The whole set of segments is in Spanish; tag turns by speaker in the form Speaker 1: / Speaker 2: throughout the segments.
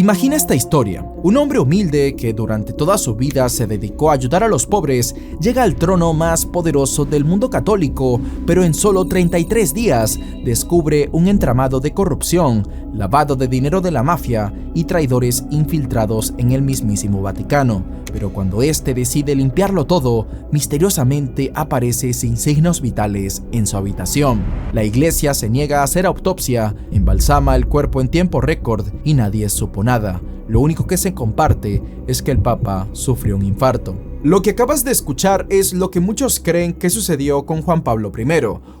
Speaker 1: Imagina esta historia. Un hombre humilde que durante toda su vida se dedicó a ayudar a los pobres llega al trono más poderoso del mundo católico, pero en solo 33 días descubre un entramado de corrupción, lavado de dinero de la mafia y traidores infiltrados en el mismísimo Vaticano. Pero cuando este decide limpiarlo todo, misteriosamente aparece sin signos vitales en su habitación. La iglesia se niega a hacer autopsia, embalsama el cuerpo en tiempo récord y nadie supo nada. Lo único que se comparte es que el Papa sufrió un infarto. Lo que acabas de escuchar es lo que muchos creen que sucedió con Juan Pablo I,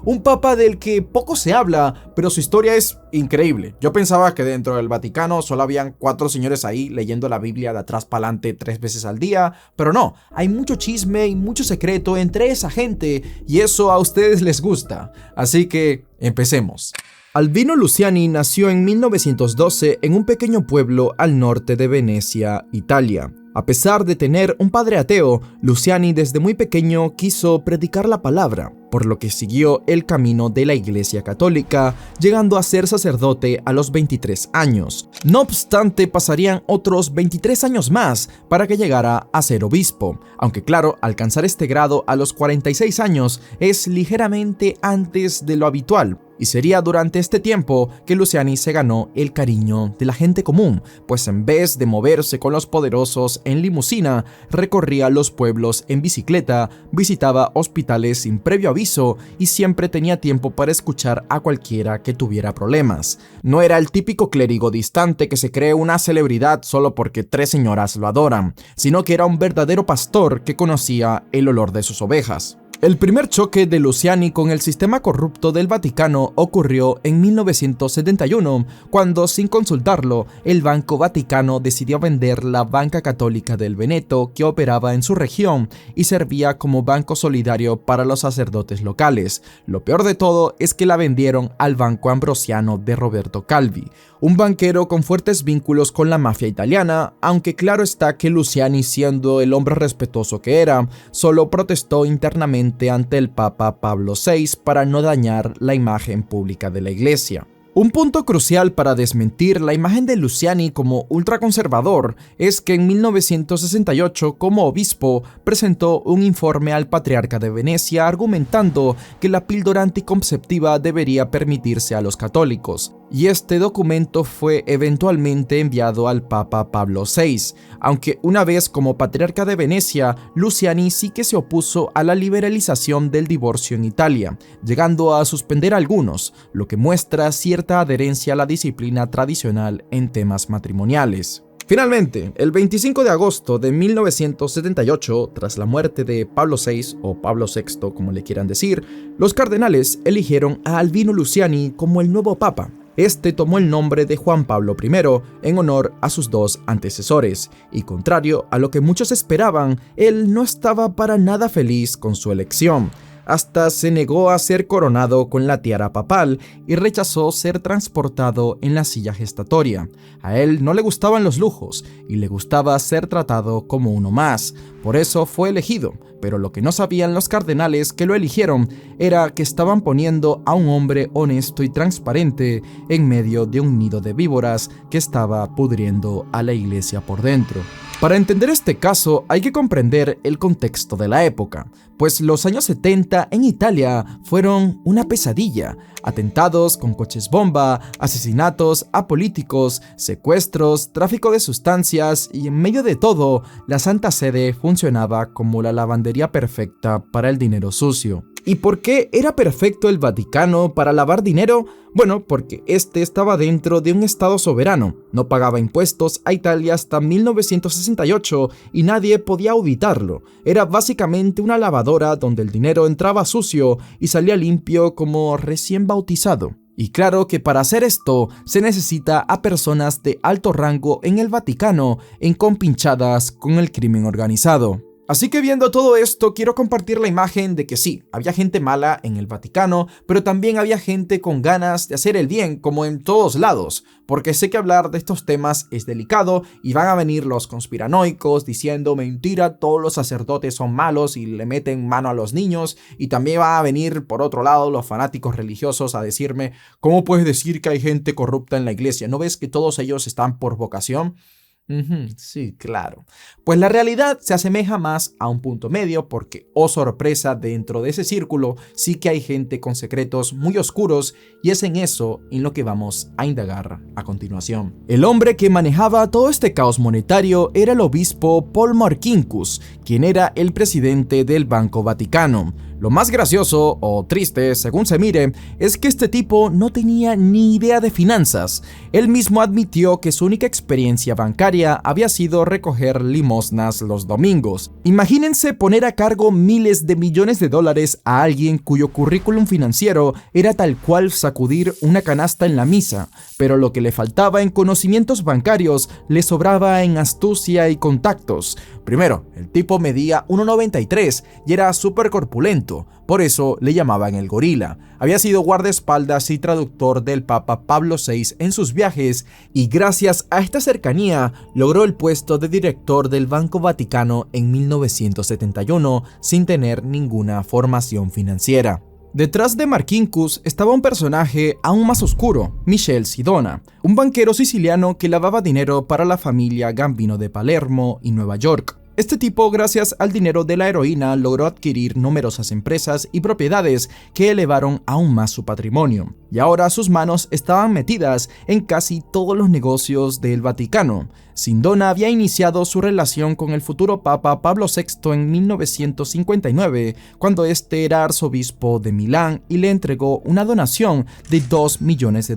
Speaker 1: un papa del que poco se habla, pero su historia es increíble. Yo pensaba que dentro del Vaticano solo habían 4 señores ahí leyendo la Biblia de atrás para adelante 3 veces al día, pero no, hay mucho chisme y mucho secreto entre esa gente y eso a ustedes les gusta. Así que empecemos. Albino Luciani nació en 1912 en un pequeño pueblo al norte de Venecia, Italia. A pesar de tener un padre ateo, Luciani desde muy pequeño quiso predicar la palabra, por lo que siguió el camino de la Iglesia Católica, llegando a ser sacerdote a los 23 años. No obstante, pasarían otros 23 años más para que llegara a ser obispo, aunque claro, alcanzar este grado a los 46 años es ligeramente antes de lo habitual. Y sería durante este tiempo que Luciani se ganó el cariño de la gente común, pues en vez de moverse con los poderosos en limusina, recorría los pueblos en bicicleta, visitaba hospitales sin previo aviso y siempre tenía tiempo para escuchar a cualquiera que tuviera problemas. No era el típico clérigo distante que se cree una celebridad solo porque 3 señoras lo adoran, sino que era un verdadero pastor que conocía el olor de sus ovejas. El primer choque de Luciani con el sistema corrupto del Vaticano ocurrió en 1971, cuando, sin consultarlo, el Banco Vaticano decidió vender la Banca Católica del Veneto, que operaba en su región y servía como banco solidario para los sacerdotes locales. Lo peor de todo es que la vendieron al Banco Ambrosiano de Roberto Calvi, un banquero con fuertes vínculos con la mafia italiana, aunque claro está que Luciani, siendo el hombre respetuoso que era, solo protestó internamente ante el Papa Pablo VI para no dañar la imagen pública de la iglesia. Un punto crucial para desmentir la imagen de Luciani como ultraconservador es que en 1968, como obispo, presentó un informe al patriarca de Venecia argumentando que la píldora anticonceptiva debería permitirse a los católicos, y este documento fue eventualmente enviado al Papa Pablo VI, aunque una vez como patriarca de Venecia, Luciani sí que se opuso a la liberalización del divorcio en Italia, llegando a suspender algunos, lo que muestra cierta adherencia a la disciplina tradicional en temas matrimoniales. Finalmente, el 25 de agosto de 1978, tras la muerte de Pablo VI, o Pablo VI como le quieran decir, los cardenales eligieron a Albino Luciani como el nuevo papa. Este tomó el nombre de Juan Pablo I en honor a sus 2 antecesores, y contrario a lo que muchos esperaban, él no estaba para nada feliz con su elección. Hasta se negó a ser coronado con la tiara papal y rechazó ser transportado en la silla gestatoria. A él no le gustaban los lujos y le gustaba ser tratado como uno más. Por eso fue elegido, pero lo que no sabían los cardenales que lo eligieron era que estaban poniendo a un hombre honesto y transparente en medio de un nido de víboras que estaba pudriendo a la iglesia por dentro. Para entender este caso hay que comprender el contexto de la época, pues los años 70 en Italia fueron una pesadilla. Atentados con coches bomba, asesinatos a políticos, secuestros, tráfico de sustancias y en medio de todo, la Santa Sede funcionaba como la lavandería perfecta para el dinero sucio. ¿Y por qué era perfecto el Vaticano para lavar dinero? Bueno, porque este estaba dentro de un estado soberano, no pagaba impuestos a Italia hasta 1968 y nadie podía auditarlo. Era básicamente una lavadora donde el dinero entraba sucio y salía limpio como recién bautizado. Y claro que para hacer esto se necesita a personas de alto rango en el Vaticano encompinchadas con el crimen organizado. Así que viendo todo esto, quiero compartir la imagen de que sí, había gente mala en el Vaticano, pero también había gente con ganas de hacer el bien, como en todos lados, porque sé que hablar de estos temas es delicado y van a venir los conspiranoicos diciendo mentira, todos los sacerdotes son malos y le meten mano a los niños, y también van a venir por otro lado los fanáticos religiosos a decirme, ¿cómo puedes decir que hay gente corrupta en la iglesia? ¿No ves que todos ellos están por vocación? Sí, claro. Pues la realidad se asemeja más a un punto medio porque, oh sorpresa, dentro de ese círculo sí que hay gente con secretos muy oscuros y es en eso en lo que vamos a indagar a continuación. El hombre que manejaba todo este caos monetario era el obispo Paul Marcinkus, quien era el presidente del Banco Vaticano. Lo más gracioso o triste, según se mire, es que este tipo no tenía ni idea de finanzas. Él mismo admitió que su única experiencia bancaria había sido recoger limosnas los domingos. Imagínense poner a cargo miles de millones de dólares a alguien cuyo currículum financiero era tal cual sacudir una canasta en la misa, pero lo que le faltaba en conocimientos bancarios le sobraba en astucia y contactos. Primero, el tipo medía 1,93 y era súper corpulento, por eso le llamaban el gorila. Había sido guardaespaldas y traductor del Papa Pablo VI en sus viajes y gracias a esta cercanía logró el puesto de director del Banco Vaticano en 1971 sin tener ninguna formación financiera. Detrás de Marcinkus estaba un personaje aún más oscuro, Michele Sidona, un banquero siciliano que lavaba dinero para la familia Gambino de Palermo y Nueva York. Este tipo, gracias al dinero de la heroína, logró adquirir numerosas empresas y propiedades que elevaron aún más su patrimonio, y ahora sus manos estaban metidas en casi todos los negocios del Vaticano. Sindona había iniciado su relación con el futuro Papa Pablo VI en 1959, cuando este era arzobispo de Milán y le entregó una donación de $2 millones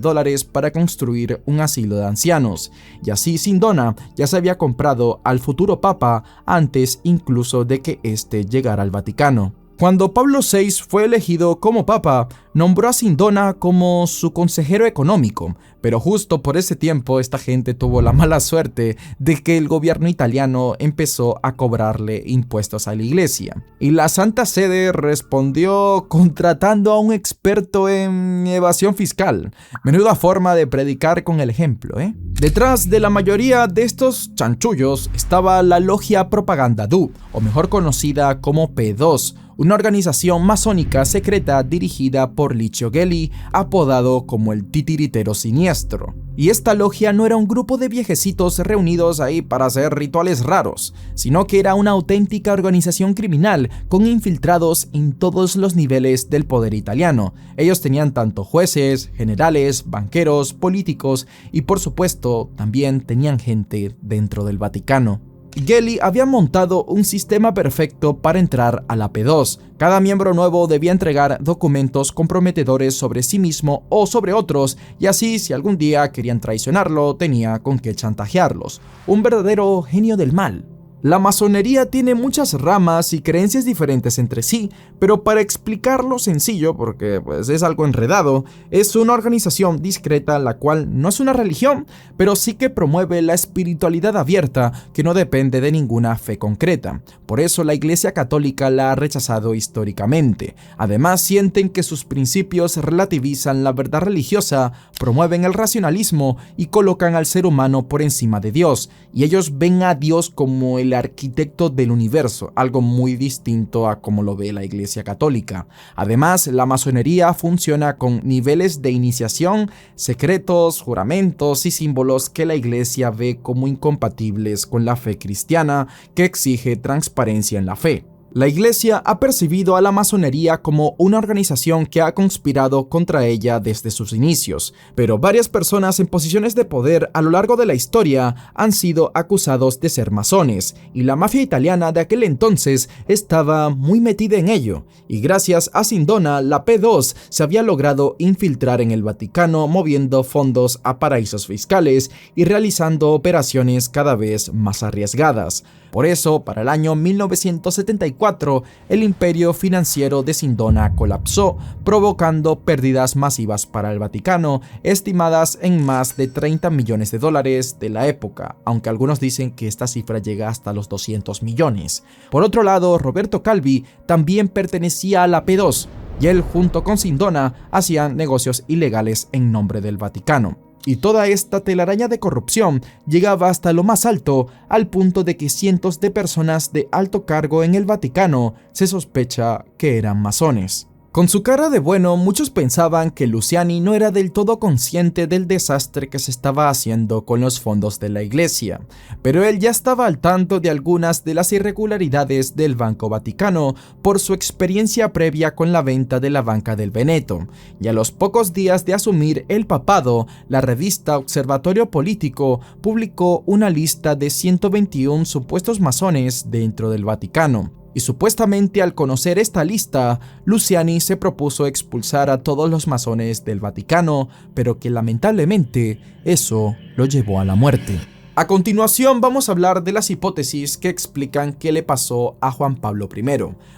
Speaker 1: para construir un asilo de ancianos. Y así Sindona ya se había comprado al futuro Papa antes incluso de que éste llegara al Vaticano. Cuando Pablo VI fue elegido como papa, nombró a Sindona como su consejero económico, pero justo por ese tiempo esta gente tuvo la mala suerte de que el gobierno italiano empezó a cobrarle impuestos a la iglesia. Y la Santa Sede respondió contratando a un experto en evasión fiscal. Menuda forma de predicar con el ejemplo, ¿eh? Detrás de la mayoría de estos chanchullos estaba la Logia Propaganda Due, o mejor conocida como P2, una organización masónica secreta dirigida por Licio Gelli, apodado como el Titiritero Siniestro. Y esta logia no era un grupo de viejecitos reunidos ahí para hacer rituales raros, sino que era una auténtica organización criminal con infiltrados en todos los niveles del poder italiano. Ellos tenían tanto jueces, generales, banqueros, políticos y por supuesto también tenían gente dentro del Vaticano. Gelli había montado un sistema perfecto para entrar a la P2. Cada miembro nuevo debía entregar documentos comprometedores sobre sí mismo o sobre otros, y así si algún día querían traicionarlo, tenía con qué chantajearlos. Un verdadero genio del mal. La masonería tiene muchas ramas y creencias diferentes entre sí, pero para explicarlo sencillo, porque pues es algo enredado, es una organización discreta la cual no es una religión, pero sí que promueve la espiritualidad abierta que no depende de ninguna fe concreta. Por eso la Iglesia Católica la ha rechazado históricamente. Además sienten que sus principios relativizan la verdad religiosa, promueven el racionalismo y colocan al ser humano por encima de Dios, y ellos ven a Dios como el arquitecto del universo, algo muy distinto a como lo ve la Iglesia Católica. Además, la masonería funciona con niveles de iniciación, secretos, juramentos y símbolos que la Iglesia ve como incompatibles con la fe cristiana, que exige transparencia en la fe. La Iglesia ha percibido a la masonería como una organización que ha conspirado contra ella desde sus inicios, pero varias personas en posiciones de poder a lo largo de la historia han sido acusados de ser masones, y la mafia italiana de aquel entonces estaba muy metida en ello, y gracias a Sindona, la P2 se había logrado infiltrar en el Vaticano moviendo fondos a paraísos fiscales y realizando operaciones cada vez más arriesgadas. Por eso, para el año 1974, el imperio financiero de Sindona colapsó, provocando pérdidas masivas para el Vaticano, estimadas en más de 30 millones de dólares de la época, aunque algunos dicen que esta cifra llega hasta los 200 millones. Por otro lado, Roberto Calvi también pertenecía a la P2, y él junto con Sindona hacían negocios ilegales en nombre del Vaticano. Y toda esta telaraña de corrupción llegaba hasta lo más alto, al punto de que cientos de personas de alto cargo en el Vaticano se sospecha que eran masones. Con su cara de bueno, muchos pensaban que Luciani no era del todo consciente del desastre que se estaba haciendo con los fondos de la iglesia, pero él ya estaba al tanto de algunas de las irregularidades del Banco Vaticano por su experiencia previa con la venta de la banca del Veneto, y a los pocos días de asumir el papado, la revista Observatorio Político publicó una lista de 121 supuestos masones dentro del Vaticano. Y supuestamente al conocer esta lista, Luciani se propuso expulsar a todos los masones del Vaticano, pero que lamentablemente eso lo llevó a la muerte. A continuación vamos a hablar de las hipótesis que explican qué le pasó a Juan Pablo I.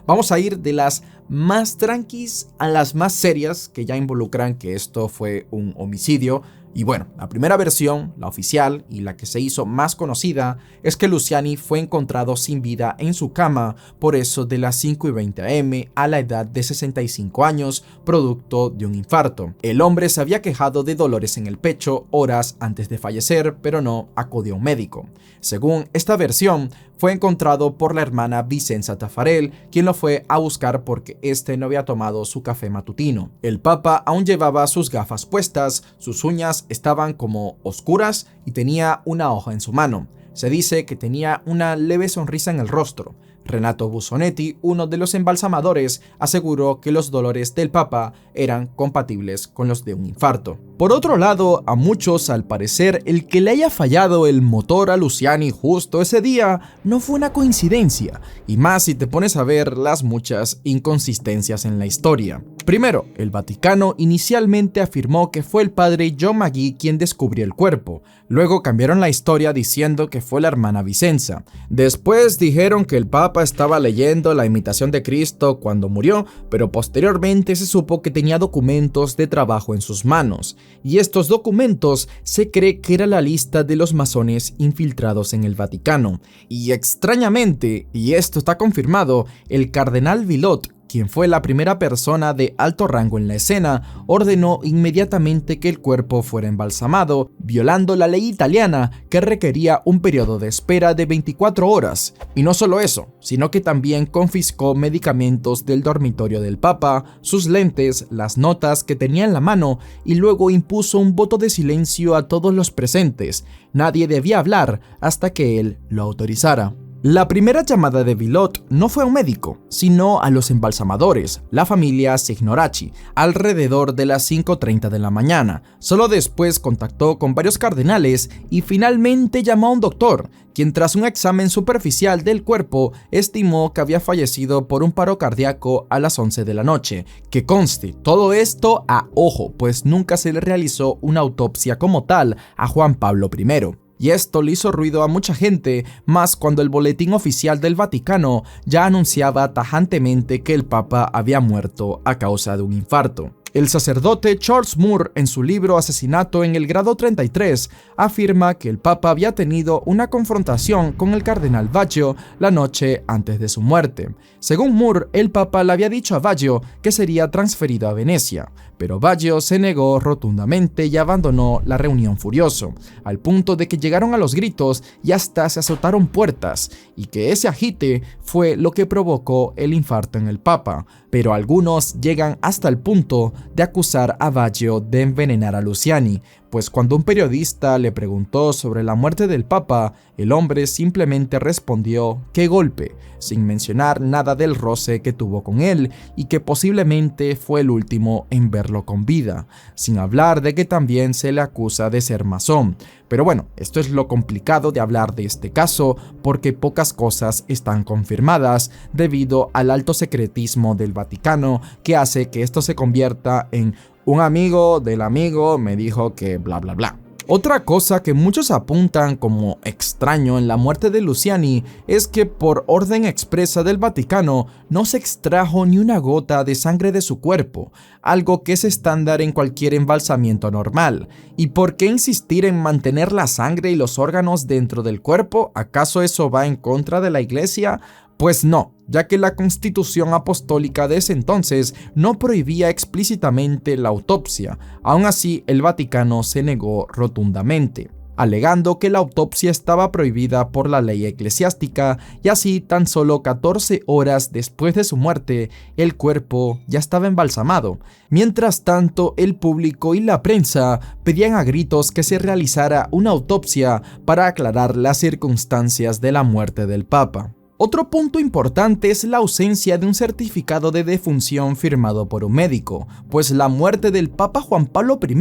Speaker 1: Vamos a ir de las más tranquis a las más serias, que ya involucran que esto fue un homicidio. Y bueno, la primera versión, la oficial y la que se hizo más conocida, es que Luciani fue encontrado sin vida en su cama por eso de las 5:20 am a la edad de 65 años, producto de un infarto. El hombre se había quejado de dolores en el pecho horas antes de fallecer, pero no acudió a un médico. Según esta versión, fue encontrado por la hermana Vicenza Taffarel, quien lo fue a buscar porque este no había tomado su café matutino. El Papa aún llevaba sus gafas puestas, sus uñas estaban como oscuras y tenía una hoja en su mano. Se dice que tenía una leve sonrisa en el rostro. Renato Bussonetti, uno de los embalsamadores, aseguró que los dolores del Papa eran compatibles con los de un infarto. Por otro lado, a muchos, al parecer, el que le haya fallado el motor a Luciani justo ese día no fue una coincidencia, y más si te pones a ver las muchas inconsistencias en la historia. Primero, el Vaticano inicialmente afirmó que fue el padre John Magee quien descubrió el cuerpo. Luego cambiaron la historia diciendo que fue la hermana Vicenza. Después dijeron que el Papa estaba leyendo la Imitación de Cristo cuando murió, pero posteriormente se supo que tenía documentos de trabajo en sus manos. Y estos documentos se cree que era la lista de los masones infiltrados en el Vaticano. Y extrañamente, y esto está confirmado, el cardenal Villot, quien fue la primera persona de alto rango en la escena, ordenó inmediatamente que el cuerpo fuera embalsamado, violando la ley italiana que requería un periodo de espera de 24 horas. Y no solo eso, sino que también confiscó medicamentos del dormitorio del Papa, sus lentes, las notas que tenía en la mano y luego impuso un voto de silencio a todos los presentes. Nadie debía hablar hasta que él lo autorizara. La primera llamada de Villot no fue a un médico, sino a los embalsamadores, la familia Signorachi, alrededor de las 5:30 de la mañana. Solo después contactó con varios cardenales y finalmente llamó a un doctor, quien tras un examen superficial del cuerpo estimó que había fallecido por un paro cardíaco a las 11 de la noche. Que conste, todo esto a ojo, pues nunca se le realizó una autopsia como tal a Juan Pablo I. Y esto le hizo ruido a mucha gente, más cuando el boletín oficial del Vaticano ya anunciaba tajantemente que el Papa había muerto a causa de un infarto. El sacerdote Charles Moore, en su libro Asesinato en el grado 33, afirma que el Papa había tenido una confrontación con el cardenal Baggio la noche antes de su muerte. Según Moore, el Papa le había dicho a Baggio que sería transferido a Venecia, pero Baggio se negó rotundamente y abandonó la reunión furioso, al punto de que llegaron a los gritos y hasta se azotaron puertas, y que ese agite fue lo que provocó el infarto en el Papa. Pero algunos llegan hasta el punto de acusar a Baggio de envenenar a Luciani, pues cuando un periodista le preguntó sobre la muerte del Papa, el hombre simplemente respondió ¡qué golpe!, sin mencionar nada del roce que tuvo con él y que posiblemente fue el último en verlo con vida, sin hablar de que también se le acusa de ser masón. Pero bueno, esto es lo complicado de hablar de este caso porque pocas cosas están confirmadas debido al alto secretismo del Vaticano que hace que esto se convierta en un amigo del amigo me dijo que bla bla bla. Otra cosa que muchos apuntan como extraño en la muerte de Luciani es que por orden expresa del Vaticano no se extrajo ni una gota de sangre de su cuerpo, algo que es estándar en cualquier embalsamiento normal. ¿Y por qué insistir en mantener la sangre y los órganos dentro del cuerpo? ¿Acaso eso va en contra de la Iglesia? Pues no, ya que la Constitución Apostólica de ese entonces no prohibía explícitamente la autopsia. Aún así, el Vaticano se negó rotundamente, alegando que la autopsia estaba prohibida por la ley eclesiástica, y así tan solo 14 horas después de su muerte, el cuerpo ya estaba embalsamado. Mientras tanto, el público y la prensa pedían a gritos que se realizara una autopsia para aclarar las circunstancias de la muerte del Papa. Otro punto importante es la ausencia de un certificado de defunción firmado por un médico, pues la muerte del Papa Juan Pablo I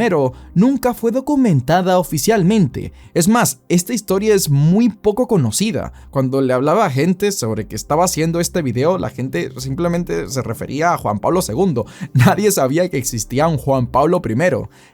Speaker 1: nunca fue documentada oficialmente. Es más, esta historia es muy poco conocida. Cuando le hablaba a gente sobre que estaba haciendo este video, la gente simplemente se refería a Juan Pablo II. Nadie sabía que existía un Juan Pablo I,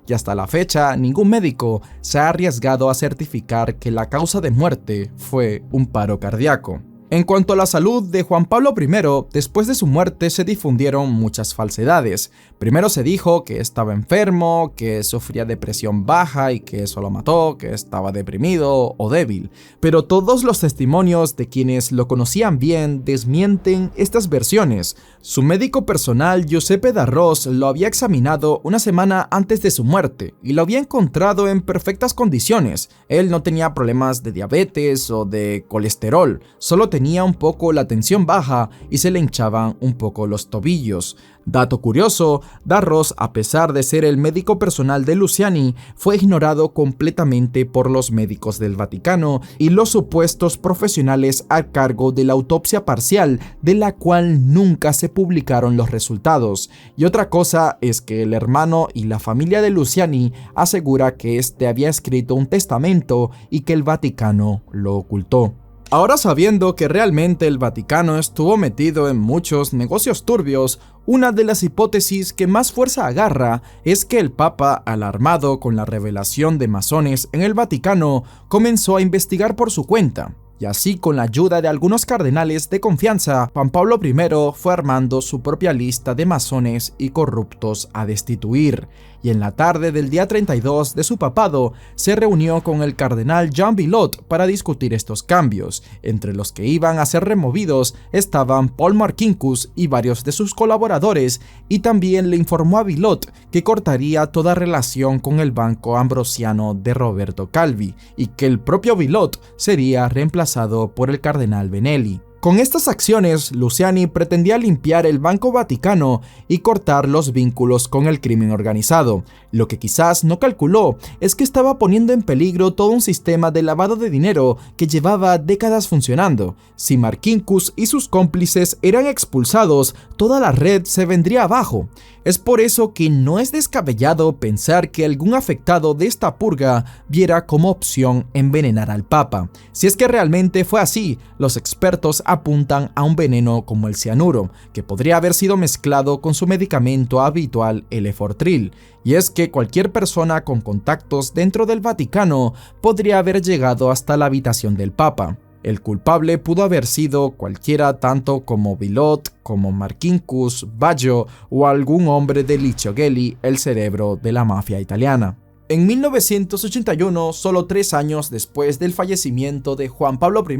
Speaker 1: y hasta la fecha ningún médico se ha arriesgado a certificar que la causa de muerte fue un paro cardíaco. En cuanto a la salud de Juan Pablo I, después de su muerte se difundieron muchas falsedades. Primero se dijo que estaba enfermo, que sufría de presión baja y que eso lo mató, que estaba deprimido o débil. Pero todos los testimonios de quienes lo conocían bien desmienten estas versiones. Su médico personal, Giuseppe Darros, lo había examinado una semana antes de su muerte y lo había encontrado en perfectas condiciones. Él no tenía problemas de diabetes o de colesterol, solo tenía un poco la tensión baja y se le hinchaban un poco los tobillos. Dato curioso, Darros, a pesar de ser el médico personal de Luciani, fue ignorado completamente por los médicos del Vaticano y los supuestos profesionales a cargo de la autopsia parcial, de la cual nunca se publicaron los resultados. Y otra cosa es que el hermano y la familia de Luciani asegura que este había escrito un testamento y que el Vaticano lo ocultó. Ahora, sabiendo que realmente el Vaticano estuvo metido en muchos negocios turbios, una de las hipótesis que más fuerza agarra es que el Papa, alarmado con la revelación de masones en el Vaticano, comenzó a investigar por su cuenta. Y así, con la ayuda de algunos cardenales de confianza, Juan Pablo I fue armando su propia lista de masones y corruptos a destituir. Y en la tarde del día 32 de su papado, se reunió con el cardenal Jean Villot para discutir estos cambios. Entre los que iban a ser removidos estaban Paul Marcinkus y varios de sus colaboradores, y también le informó a Villot que cortaría toda relación con el Banco Ambrosiano de Roberto Calvi, y que el propio Villot sería reemplazado por el cardenal Benelli. Con estas acciones, Luciani pretendía limpiar el Banco Vaticano y cortar los vínculos con el crimen organizado. Lo que quizás no calculó es que estaba poniendo en peligro todo un sistema de lavado de dinero que llevaba décadas funcionando. Si Marcinkus y sus cómplices eran expulsados, toda la red se vendría abajo. Es por eso que no es descabellado pensar que algún afectado de esta purga viera como opción envenenar al Papa. Si es que realmente fue así, los expertos apuntan a un veneno como el cianuro, que podría haber sido mezclado con su medicamento habitual, el Efortril. Y es que cualquier persona con contactos dentro del Vaticano podría haber llegado hasta la habitación del Papa. El culpable pudo haber sido cualquiera, tanto como Villot, como Marcinkus, Baggio o algún hombre de Licio Gelli, el cerebro de la mafia italiana. En 1981, solo 3 años después del fallecimiento de Juan Pablo I,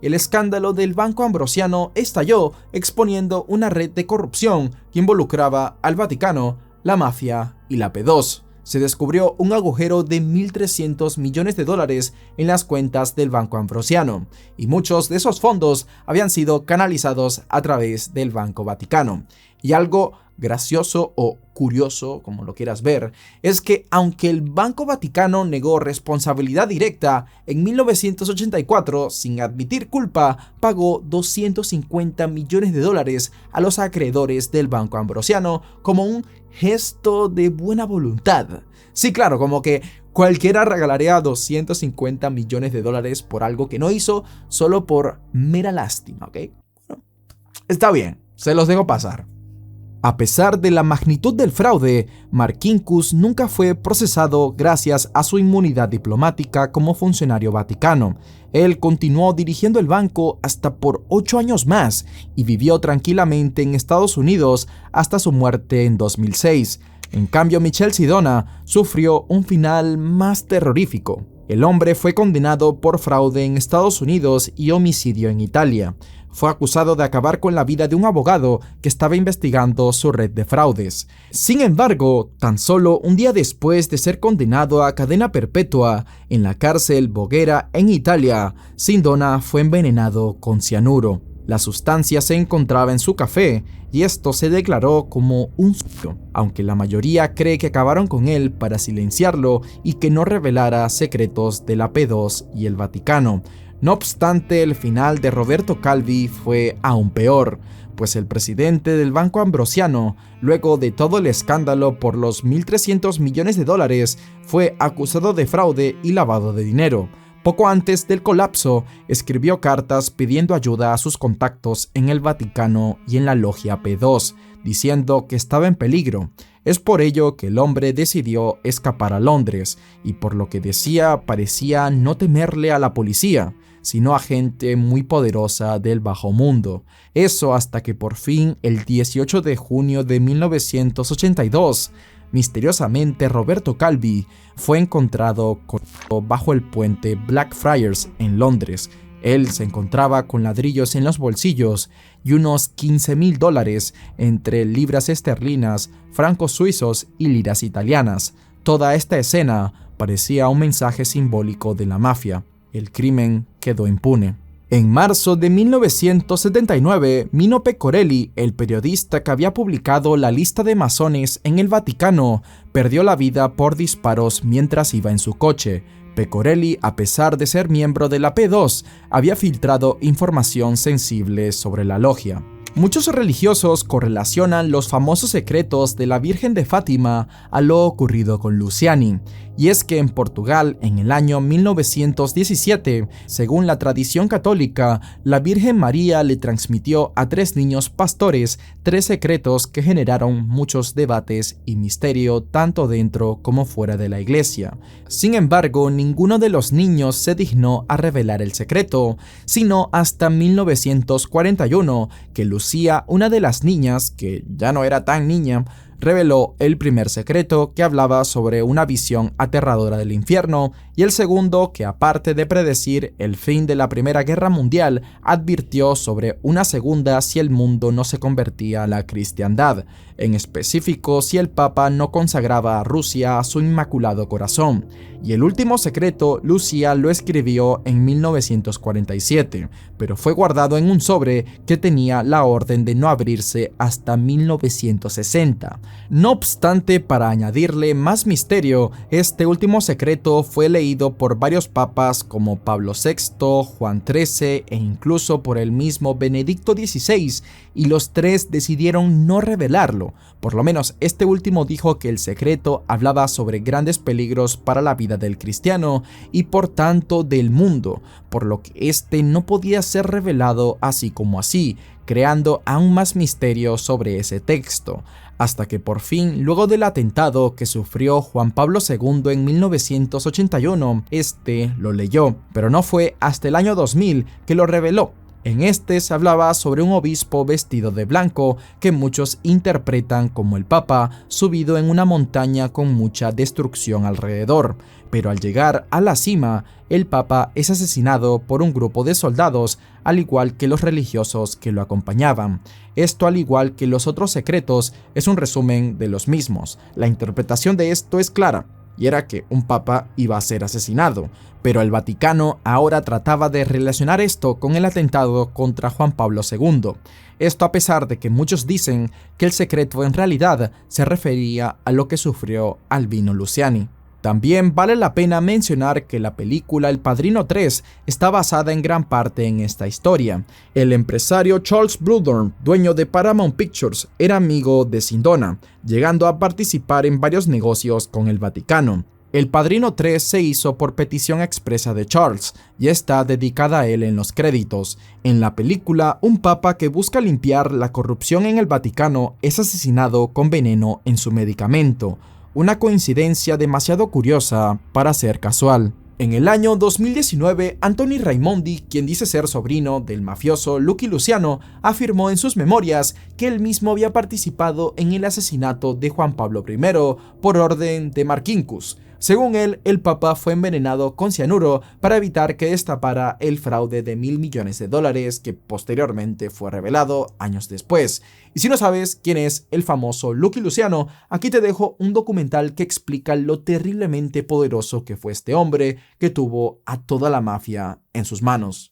Speaker 1: el escándalo del Banco Ambrosiano estalló, exponiendo una red de corrupción que involucraba al Vaticano, la mafia y la P2. Se descubrió un agujero de $1.300 millones en las cuentas del Banco Ambrosiano, y muchos de esos fondos habían sido canalizados a través del Banco Vaticano. Y algo gracioso o curioso, como lo quieras ver, es que aunque el Banco Vaticano negó responsabilidad directa, en 1984, sin admitir culpa, pagó $250 millones a los acreedores del Banco Ambrosiano como un gesto de buena voluntad. Sí, claro, como que cualquiera regalaría $250 millones por algo que no hizo solo por mera lástima, ¿ok? Bueno, está bien, se los dejo pasar. A pesar de la magnitud del fraude, Marcinkus nunca fue procesado gracias a su inmunidad diplomática como funcionario vaticano. Él continuó dirigiendo el banco hasta por 8 años más y vivió tranquilamente en Estados Unidos hasta su muerte en 2006. En cambio, Michel Sidona sufrió un final más terrorífico. El hombre fue condenado por fraude en Estados Unidos y homicidio en Italia. Fue acusado de acabar con la vida de un abogado que estaba investigando su red de fraudes. Sin embargo, tan solo un día después de ser condenado a cadena perpetua en la cárcel Voghera en Italia, Sidona fue envenenado con cianuro. La sustancia se encontraba en su café y esto se declaró como un suicidio, aunque la mayoría cree que acabaron con él para silenciarlo y que no revelara secretos de la P2 y el Vaticano. No obstante, el final de Roberto Calvi fue aún peor, pues el presidente del Banco Ambrosiano, luego de todo el escándalo por los 1.300 millones de dólares, fue acusado de fraude y lavado de dinero. Poco antes del colapso, escribió cartas pidiendo ayuda a sus contactos en el Vaticano y en la logia P2, diciendo que estaba en peligro. Es por ello que el hombre decidió escapar a Londres, y por lo que decía parecía no temerle a la policía, sino a gente muy poderosa del bajo mundo. Eso hasta que por fin, el 18 de junio de 1982, misteriosamente Roberto Calvi fue encontrado bajo el puente Blackfriars en Londres. Él se encontraba con ladrillos en los bolsillos y unos $15.000 entre libras esterlinas, francos suizos y liras italianas. Toda esta escena parecía un mensaje simbólico de la mafia. El crimen quedó impune. En marzo de 1979, Mino Pecorelli, el periodista que había publicado la lista de masones en el Vaticano, perdió la vida por disparos mientras iba en su coche. Pecorelli, a pesar de ser miembro de la P2, había filtrado información sensible sobre la logia. Muchos religiosos correlacionan los famosos secretos de la Virgen de Fátima a lo ocurrido con Luciani, y es que en Portugal, en el año 1917, según la tradición católica, la Virgen María le transmitió a 3 niños pastores 3 secretos que generaron muchos debates y misterio tanto dentro como fuera de la iglesia. Sin embargo, ninguno de los niños se dignó a revelar el secreto, sino hasta 1941, que Lucía, una de las niñas, que ya no era tan niña, reveló el primer secreto, que hablaba sobre una visión aterradora del infierno, y el segundo, que aparte de predecir el fin de la Primera Guerra Mundial, advirtió sobre una segunda si el mundo no se convertía a la cristiandad, en específico si el Papa no consagraba a Rusia a su Inmaculado Corazón. Y el último secreto, Lucía lo escribió en 1947, pero fue guardado en un sobre que tenía la orden de no abrirse hasta 1960. No obstante, para añadirle más misterio, este último secreto fue leído por varios papas como Pablo VI, Juan XIII e incluso por el mismo Benedicto XVI, y los 3 decidieron no revelarlo. Por lo menos este último dijo que el secreto hablaba sobre grandes peligros para la vida del cristiano y por tanto del mundo, por lo que este no podía ser revelado así como así, creando aún más misterio sobre ese texto, hasta que por fin, luego del atentado que sufrió Juan Pablo II en 1981, este lo leyó, pero no fue hasta el año 2000 que lo reveló. En este se hablaba sobre un obispo vestido de blanco que muchos interpretan como el Papa, subido en una montaña con mucha destrucción alrededor, pero al llegar a la cima, el Papa es asesinado por un grupo de soldados, al igual que los religiosos que lo acompañaban. Esto, al igual que los otros secretos, es un resumen de los mismos. La interpretación de esto es clara, y era que un papa iba a ser asesinado, pero el Vaticano ahora trataba de relacionar esto con el atentado contra Juan Pablo II. Esto a pesar de que muchos dicen que el secreto en realidad se refería a lo que sufrió Albino Luciani. También vale la pena mencionar que la película El Padrino 3 está basada en gran parte en esta historia. El empresario Charles Bluhdorn, dueño de Paramount Pictures, era amigo de Sidona, llegando a participar en varios negocios con el Vaticano. El Padrino 3 se hizo por petición expresa de Charles y está dedicada a él en los créditos. En la película, un papa que busca limpiar la corrupción en el Vaticano es asesinado con veneno en su medicamento, una coincidencia demasiado curiosa para ser casual. En el año 2019, Anthony Raimondi, quien dice ser sobrino del mafioso Lucky Luciano, afirmó en sus memorias que él mismo había participado en el asesinato de Juan Pablo I por orden de Marquinhos. Según él, el papa fue envenenado con cianuro para evitar que destapara el fraude de $1.000 millones que posteriormente fue revelado años después. Y si no sabes quién es el famoso Lucky Luciano, aquí te dejo un documental que explica lo terriblemente poderoso que fue este hombre que tuvo a toda la mafia en sus manos.